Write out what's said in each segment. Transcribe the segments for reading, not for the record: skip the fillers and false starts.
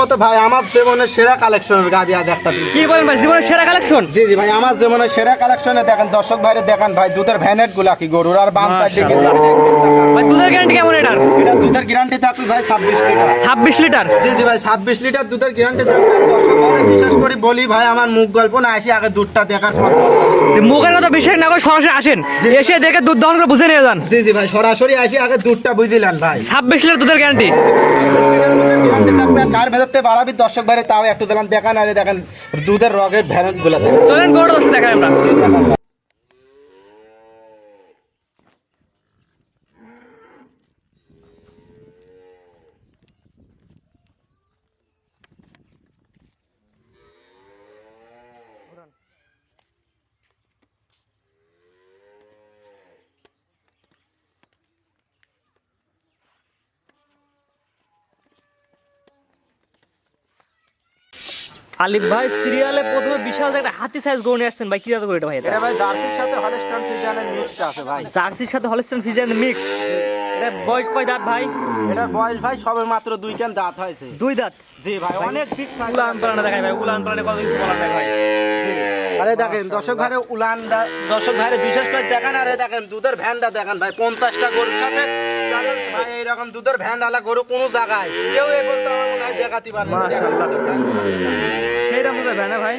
মতো ভাই আমার জীবনের সেরা কালেকশনের গাবি আজ একটা কি বলেন ভাই, জীবনের সেরা কালেকশন? জি জি ভাই আমার জীবনের সেরা কালেকশনে দেখেন দর্শক ভাইরে দেখান ভাই দুধের ভ্যানেট গুলা কি গরুর আর বাম সাইড দিকে ভাই দুধের গ্যারান্টি কেমন এটার? এটা দুধের গ্যারান্টি থাকবে ভাই 26 লিটার। 26 লিটার? জি জি ভাই 26 লিটার দুধের গ্যারান্টি থাকবে। দর্শক ভাইরে বিশেষ করে বলি ভাই আমার মুখ গল্প না আসি আগে দুধটা দেখার পর যে মুখের কথা বিশ্বাস না করে সরাসরি আসেন, এসে দেখে দুধ দহন করে বুঝে নিয়ে যান। জি জি ভাই সরাসরি আসি আগে দুধটা বুঝিলেন ভাই 26 লিটার দুধের গ্যারান্টি। গ্যারান্টি থাকবে। কার ভেতরতে বাড়াবি দর্শক ভাইরে তাও একটু দিলাম দেখান আরে দেখেন দুধের রগের ভ্যানেট গুলা চলেন গরুটা দর্শক দেখাই আমরা। আলিফ ভাই সিরিয়ালে প্রথমে বিশাল একটা হাতি সাইজ গরু নিয়ে আসছেন ভাই, কি জাতের গরু এটা ভাই? এটা ভাই জার্সির সাথে হলস্টাইন ফ্রিজিয়ানের মিক্সড আছে ভাই। জার্সির সাথে হলস্টাইন ফ্রিজিয়ান মিক্সড। এটা বয়স কয় দাঁত ভাই? এটার বয়স ভাই সবে মাত্র 2 কান দাঁত হয়েছে। 2 দাঁত? জি ভাই অনেক বিগ সাইজ। উলান পালানে দেখাই ভাই, উলান পালানে কত কিছু বলার নাই ভাই। জি আরে দেখেন দর্শক ভাইরে দর্শক ভাইরে বিশেষ করে দেখেন আরে দেখেন দুধের ভ্যানটা দেখেন ভাই 50টা গরুর সাথে চ্যালেঞ্জ ভাই এরকম দুধের ভ্যানওয়ালা গরু কোনো জায়গায় কেউ এই বলতে আমার মনে হয় দেখাতে পারবে না। মাশাআল্লাহ। সেইটা বুঝা ভাই না ভাই।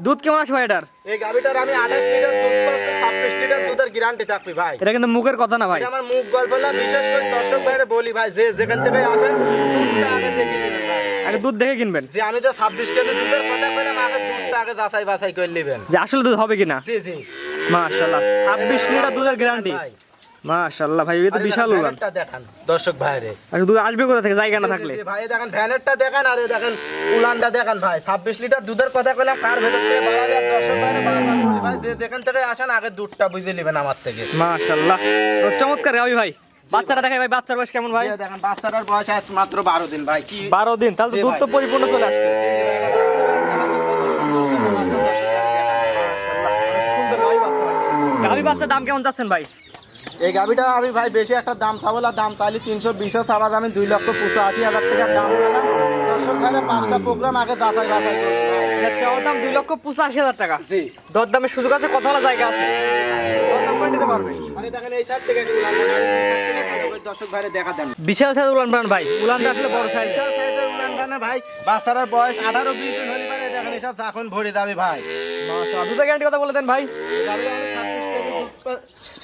দুধ কেমন আছে ভাই এটার? এই গাবিটার আমি 28 লিটার দুধ পাচ্ছি, 26 লিটার দুধের গ্যারান্টি থাকবে ভাই। এটা কিন্তু মুখের কথা না ভাই, এটা আমার মুখ গল্প না। বিশেষ করে দর্শক ভাইরে বলি ভাই যে যেখান থেকে আসেন দুধটা আগে দেখে নেবেন ভাই। আগে দুধ দেখে কিনবেন। যে আমি তো 26 কেজি দুধের কথা কইলাম আগে দুধটা আগে যাচাই বাছাই করে নেবেন যে আসলে দুধ হবে কিনা। জি জি মাশাআল্লাহ 26 লিটার দুধের গ্যারান্টি। মাশাআল্লাহ ভাই এটা বিশাল উলান। ভ্যানেটটা দেখেন দর্শক ভাইরে। আর দুধ আসবে কোথা থেকে জায়গা না থাকলে? জি ভাই দেখেন ভ্যানেটটা দেখেন আর এই দেখেন উলানটা দেখেন ভাই 26 লিটার দুধের কথা কইলাম কার ভেতর থেকে বাড়াবে আর দর্শক ভাইরে বারবার বলি ভাই যে যেখান থেকে আসেন আগে দুধটা বুঝে নেবেন আমার থেকে। মাশাআল্লাহ তো চমৎকার গাবি ভাই। বাচ্চাটা দেখাই ভাই, বাচ্চার বয়স কেমন ভাই? এই দেখেন বাচ্চাটার বয়স আজ মাত্র 12 দিন ভাই। কি 12 দিন? তাহলে তো জি দুধ ভাই। তো পরিপূর্ণ চলে আসছে। সুন্দর গাবি বাচ্চা ভাই। গাবি বাচ্চার দাম কেমন যাচ্ছেন ভাই? এই গাবিটা আমি ভাই বেশি একটা দাম চাবো না, দাম চাইলি 320 চাবা দামে 2,85,000 টাকার দাম চাইলাম। দর্শক ভাইরা 5টা প্রোগ্রাম আগে যাচাই বাছাই করবে ভাই। এটা চাওয়ার দাম 2,85,000 টাকা। জি দর দামের সুযোগ আছে, কথা বলা জায়গা আছে, দর দাম করে নিতে পারবে। আরে দেখেন এই সাইড থেকে একটু উলান বানান, এই সাইড থেকে একটু দর্শক ভাইরে দেখা দেন। বিশাল সাইজ উলান প্রাণ ভাই, উলানটা আসলে বড় সাইজ। বিশাল সাইজের উলান বানা ভাই। বাচ্চাটার বয়স 18-20 দিন হলে পারে দেখেন এসব যখন ভরে যাবে ভাই। মাশাআল্লাহ দুধের গ্যারান্টি কথা বলে দেন ভাই। গাবিটা আমি 26 কেজি দুধ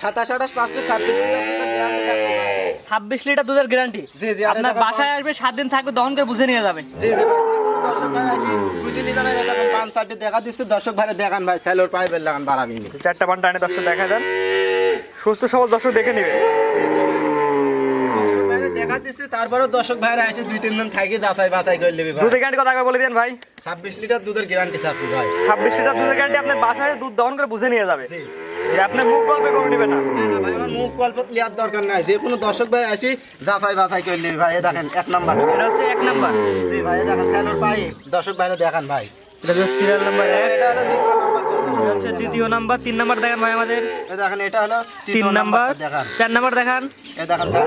27-28 পাঁচতে 26 লিটার দুধের গ্যারান্টি থাকবে ভাই। 26 লিটার দুধের গ্যারান্টি। জি জি আরে আপনার দেখেন বাসায় আসবে 7 দিন থাকবে, দহন করে বুঝে নিয়ে যাবে। জি জি ভাই দর্শক ভাই আসি বুঝলি না ভাই দেখেন পাঁচ সাইডে দেখা দিচ্ছে দর্শক ভাইরে দেখান ভাই সেলর পাইবেল লাগান বাড়াবি নি। চারটা পান্টা এনে দর্শক দেখা দেন, সুস্থ সবল দর্শক দেখে নেবে। দর্শক ভাইরে দেখা দিচ্ছে তারপরেও দর্শক ভাইরা এসে 2-3 দিন থাকি যাচাই বাছাই করে নেবে ভাই। দুধের গ্যারান্টি কথা আগে বলে দেন ভাই। 26 লিটার দুধের গ্যারান্টি থাকবে ভাই। 26 লিটার দুধের গ্যারান্টি, আপনার বাসায় দুধ দহন করে বুঝে নিয়ে যাবে। জি যে আপনার মুখ গল্পে করে নেবে না। না না ভাই আমার মুখ গল্প লিয়ার দরকার নাই, যে কোনো দর্শক ভাই আসি যাচাই বাছাই করে নেবে ভাই। এই দেখেন 1 নাম্বার। এটা হচ্ছে 1 নাম্বার। জি ভাই এই দেখেন সেলর পাই দর্শক ভাইরে দেখান ভাই। এটা হচ্ছে সিরিয়াল নাম্বার 1। এটা হলো দ্বিতীয় নাম্বার। এটা হচ্ছে দ্বিতীয় নাম্বার। 3 নাম্বার দেখান ভাই আমাদের। এই দেখেন এটা হলো 3 নাম্বার। দেখান। 4 নাম্বার দেখান। এই দেখেন স্যার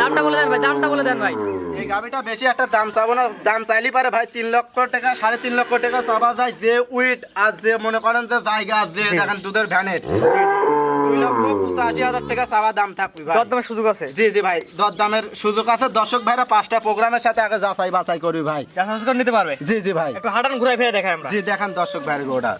দামটা বলে দেন ভাই, দামটা বলে দেন ভাই। এই গাবিটা বেশি একটা দাম চাবো না, দাম চাইলেই পারে ভাই 3 লক্ষ টাকা 3.5 লক্ষ টাকা চাবা যায়। যে উইট আর যে মনে করেন যে জায়গা যে দেখেন দুধের ভ্যানেট 2,85,000 টাকা চাওয়া দাম থাকবে ভাই। দরদামের সুযোগ আছে। জি জি ভাই দরদামের সুযোগ আছে। দর্শক ভাইরা 5টা প্রোগ্রামের সাথে আগে যাচাই বাছাই করবি ভাই। যাচাই করে নিতে পারবে। জি জি ভাই একটু হাঁটান ঘুরাই ফিরে দেখাই আমরা। জি দেখান দর্শক ভাইয়ের গোটা।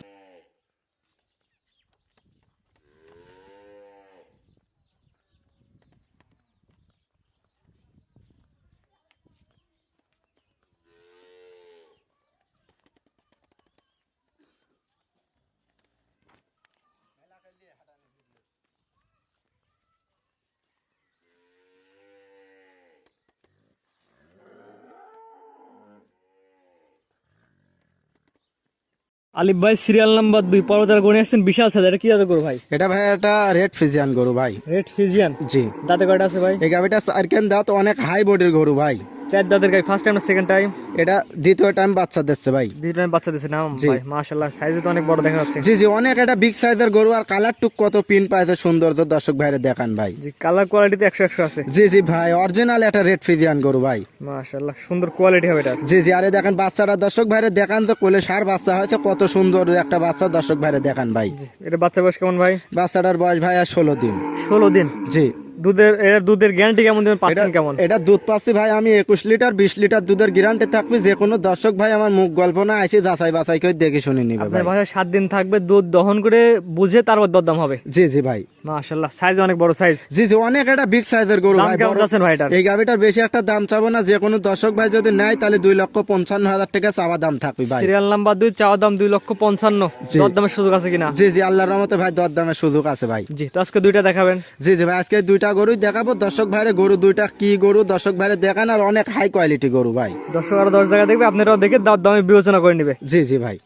আলিফ ভাই সিরিয়াল নাম্বার 2 পর্বতার গণে আসছেন বিশাল সাইজ। এটা কি জাতের গরু ভাই? এটা ভাই একটা রেড ফিজিয়ান গরু ভাই। Red Friesian? জি দাঁতে কয়টা আছে ভাই? এই গাবিটা সার্কেন দাঁত অনেক হাই বডির গরু ভাই। চার দাঁতের গাই, ফার্স্ট টাইম না সেকেন্ড টাইম? এটা দ্বিতীয় টাইম বাচ্চা দিচ্ছে ভাই। দুই টাইম বাচ্চা দিচ্ছে না জি। ভাই? মাশাআল্লাহ, সাইজে তো অনেক বড় দেখা যাচ্ছে। জি জি, অনেক একটা বিগ সাইজের গরু, আর কালার টুক কত পিন পাইছে সুন্দর, তো দর্শক ভাইরে দেখান ভাই। জি, কালার কোয়ালিটিতে 100 আছে। জি জি ভাই, অরিজিনাল একটা রেড ফিজিয়ান গরু ভাই। মাশাআল্লাহ, সুন্দর কোয়ালিটি হবে এটা। জি জি, আরে দেখেন বাচ্চাটা দর্শক ভাইরে দেখান, যে কোলে সার বাচ্চা হয়েছে, কত সুন্দর একটা বাচ্চা দর্শক ভাইরে দেখান ভাই। এটা বাচ্চা বয়স কেমন ভাই? বাচ্চাটার বয়স ভাই আর 16 দিন। 16 দিন। জি। দুধের গ্যারান্টি কেমন দেবেন, পাচ্ছেন কেমন? এটা দুধ পাচ্ছি ভাই আমি 21 লিটার 20 লিটার দুধের গ্যারান্টি থাকবে। যে কোনো দর্শক ভাই আমার মুখ গল্প না এসে যাচাই বাছাই করে দেখে শুনে নিবে আপনার ভাই। বাসায় 7 দিন থাকবে, দুধ দহন করে বুঝে তারপর দরদাম হবে। জি জি ভাই। মাশাআল্লাহ, সাইজ অনেক বড় সাইজ। জি জি, অনেক একটা বিগ সাইজের গরু দাম ভাই। কেমন যাচ্ছেন ভাই এটার? এই গাভিটার বেশি একটা দাম চাবো না, যে কোনো দর্শক ভাই যদি নেয় তাহলে 2,55,000 টাকা চাওয়া দাম থাকবে ভাই। সিরিয়াল নাম্বার 2, চাওয়া দাম 2,55,000। জি। দরদামের সুযোগ আছে কিনা? জি জি, আল্লাহর রহমতে ভাই দরদামের সুযোগ আছে ভাই। জি, তো আজকে দুইটা দেখাবেন? জি জি ভাই, আজকে দুইটা গরুই দেখাবো দর্শক ভাইরে। গরু দুইটা কি গরু দর্শক ভাইরে দেখান, আর অনেক হাই কোয়ালিটি গরু ভাই। দর্শক আরো 10 জায়গা দেখবে, আপনারাও দেখে দামে বিবেচনা করে নেবে। জি জি ভাই।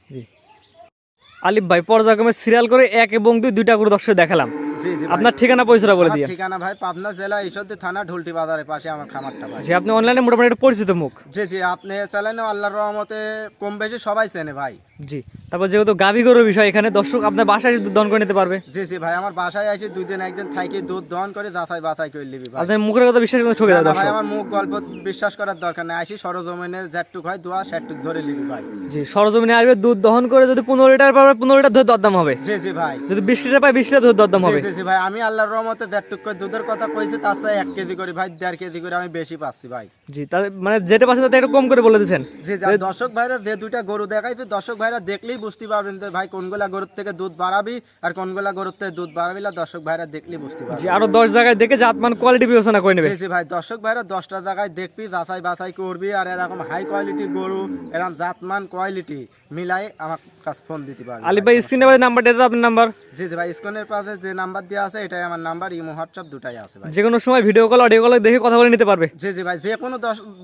আলিফ ভাই, পর্যায়ক্রমে সিরিয়াল করে 1 এবং 2 দুইটা করে দর্শক দেখালাম। জি জি, আপনার ঠিকানা পরিচয় বলে দিয়ে। ঠিকানা ভাই পাবনা জেলা ঈশ্বরদী থানা ঢুলটি বাজারের পাশে আমার খামারটা ভাই। যে আপনি অনলাইনে মোটামুটি একটা পরিচিত মুখ। জি জি, আপনি চ্যানেলে আল্লাহর রহমতে কম বেশি সবাই চেনে ভাই। জি, তারপর যেহেতু গাভী গরুর বিষয়, এখানে দর্শক আপনার বাসায় এসে দুধ দহন করে নিতে পারবে। জি জি ভাই, আমার বাসায় আসি 2 দিন 1 দিন থাকি, দুধ দহন করে যাচাই বাছাই করে নিবি ভাই। আপনার মুখের কথা বিশ্বাস করে ঠকে না, দেয় না ভাই, দর্শক। আমার মুখ গল্প বিশ্বাস করার দরকার নেই। আসি সরজমিনে যেটুক হয় দোয়া সেটুক ধরে নিবি ভাই। জি, সরজমিনে আসবে, দুধ দহন করে যদি 15 লিটার পাবে 15 লিটার ধরে দরদাম হবে। জি জি ভাই। যদি 20 লিটার পায় 20 লিটার ধরে দরদাম হবে। জি জি ভাই, আমি আল্লাহর রহমতে যেটুক করে দুধের কথা কইছি তার চেয়ে 1 কেজি করে ভাই, 1.5 কেজি করে আমি বেশি পাচ্ছি ভাই। জি, তাহলে মানে যেটা পাচ্ছে তাতে একটু কম করে বলে দিচ্ছেন। জি জি, দর্শক ভাইরা যে দুইটা গরু দেখাইছে দর্শক ভাইরা দেখলেই বুঝতে পারবেন যে ভাই কোনগুলা গরুর থেকে দুধ বাড়াবি আর কোনগুলা গরুর থেকে দুধ বাড়াবি না, দর্শক ভাইরা দেখলেই বুঝতে জি, পারবে। আরো 10 জায়গায় দেখে জাতমান কোয়ালিটি বিবেচনা করে নেবে। জি জি ভাই, দর্শক ভাইরা 10টা জায়গায় দেখবি, যাচাই বাছাই করবি, আর এরকম হাই কোয়ালিটি গরু, এরকম জাতমান কোয়ালিটি মিলাই আমার কাছে ফোন দিতে পারবি। আলিফ ভাই, স্ক্রিনে ভাই নাম্বার দিয়ে আপনার নাম্বার। জি জি ভাই, স্ক্রিনের পাশে যে নাম্বার দেওয়া আছে এটাই আমার নাম্বার, ইমো হোয়াটসঅ্যাপ দুটাই আছে ভাই। যে কোনো সময় ভিডিও কল অডিও কল দেখে কথা বলে নিতে পারবে। জি জি ভাই, যে কোনো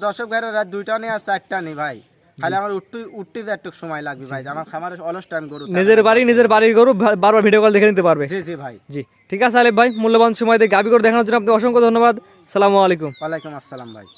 দর্শক ভাইরা রাত 2টা নেই আর 4টা নেই ভাই, খালি আমার উঠতে যে একটু সময় লাগবে ভাই, আমার খামারে অলস টাইম গরু থাকে। নিজের বাড়ির গরু বারবার ভিডিও কল দেখে নিতে পারবে। জি জি ভাই। জি, ঠিক আছে আলিফ ভাই, মূল্যবান সময় দিয়ে গাভী গরু দেখানোর জন্য আপনি অসংখ্য ধন্যবাদ। সালামু আলাইকুম। ওয়ালাইকুম আসসালাম ভাই।